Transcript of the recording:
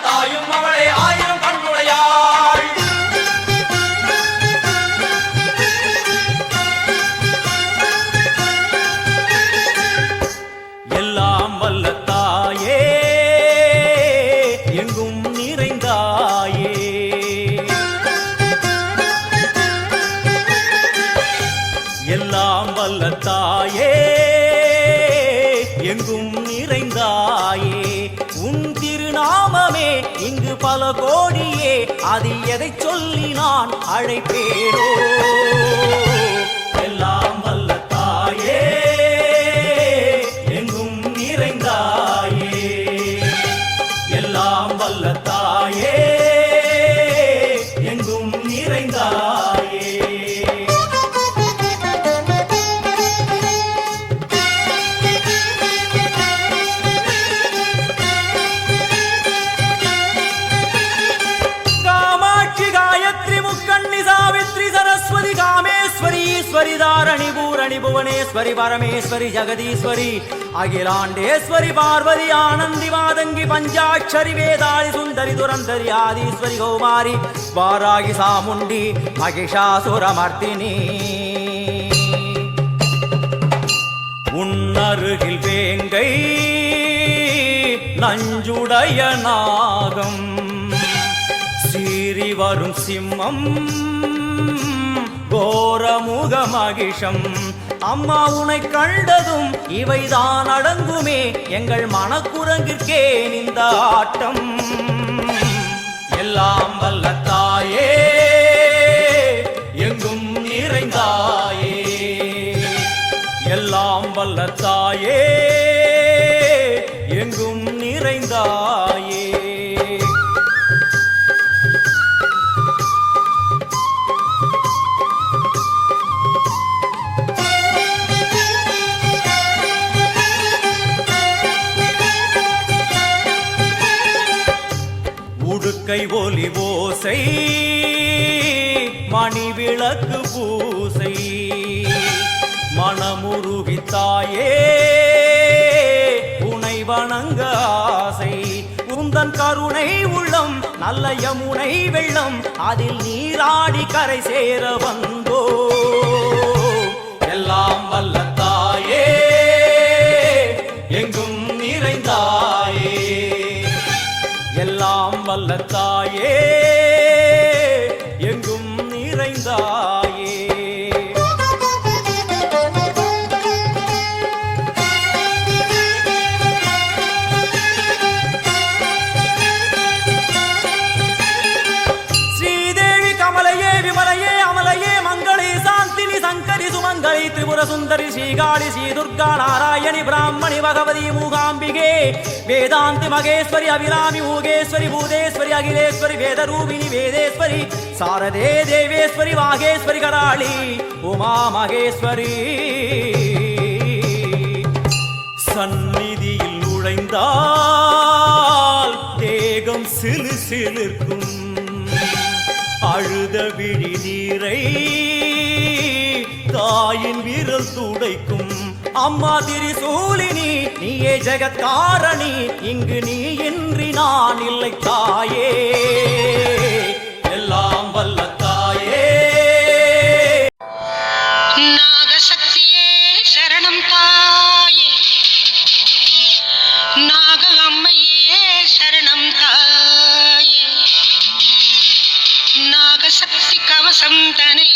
தாயும் அவளே ஆயிரம் கண்ணுடையாள். எல்லாம் வல்ல தாயே எங்கும் நிறைந்தாயே, எல்லாம் வல்ல தாயே எங்கும் நிறைந்தாயே. உன் திருநாமமே இங்கு பல கோடியே, அது எதை சொல்லி நான் அழைப்பேனோ. எல்லாம் வல்ல தாயே எங்கும் நிறைந்தாயே, எல்லாம் வல்ல தாயே எங்கும் நிறைந்தாயே. कामेश्वरी दारणि पूरणि भुवनेश्वरी परमेश्वरी जगदीश्वरी अखिलांडेश्वरी पार्वती आनंदी मादंगी पंचाक्षरी वेदाली सुंदरी दुरंधरी आदीश्वरी कौमारी वारागी सामुंडी महिषासुरमर्दिनी. உன்னருகில் வேங்கை நஞ்சுடைய நாகம் சீறி வரும் சிம்மம் கோரமுக மகிஷம். அம்மா உனை கண்டதும் இவைதான் அடங்குமே, எங்கள் மனக்குரங்கிற்கே இந்த ஆட்டம். எல்லாம் வல்ல தாயே எங்கும் நிறைந்தாயே, எல்லாம் வல்ல தாயே எங்கும் நிறைந்தாயே. உடுக்கை ஒலி ஓசை மணி விளக்கு பூசை மனமுருகித்தாயே உனை வணங்க ஆசை. உந்தன் கருணை உள்ளம் நல்ல யமுனை வெள்ளம், அதில் நீராடி கரை சேர வந்தோ. எல்லாம் வல்ல தாயே எங்கும் நிறைந்தாயே, எல்லாம் வல்ல தாயே எங்கும் நிறைந்தாயே. ஸ்ரீதேவி கமலையே விமலையே அமலையே மங்களே சாந்தினி சங்கரி சுமங்கலி திரிபுர சுந்தரி ஸ்ரீகாளி ஸ்ரீ துர்கா நாராயணி பிராமணி பகவதி மூகாம்பிகே வேதாந்தி மகேஸ்வரி அபிராமி மூகேஸ்வரி பூதேஸ்வரி அகிலேஸ்வரி வேதரூபிணி வேதேஸ்வரி சாரதே தேவேஸ்வரி வாகேஸ்வரி கராளி உமா மகேஸ்வரி. சந்நிதியில் நுழைந்தால் தேகம் சிலு சிலிர்க்கும், அழுத விழி நீரை தாயின் விரல் துடைக்கும். அம்மா திரிசூலினி நீயே ஜெகத்காரணி, இங்கு நீ இன்றி நான் இல்லை தாயே. எல்லாம் வல்ல தாயே நாகசக்தியே சரணம் தாயே, நாக அம்மையே சரணம் தாயே, நாகசக்தி கவசம் தனை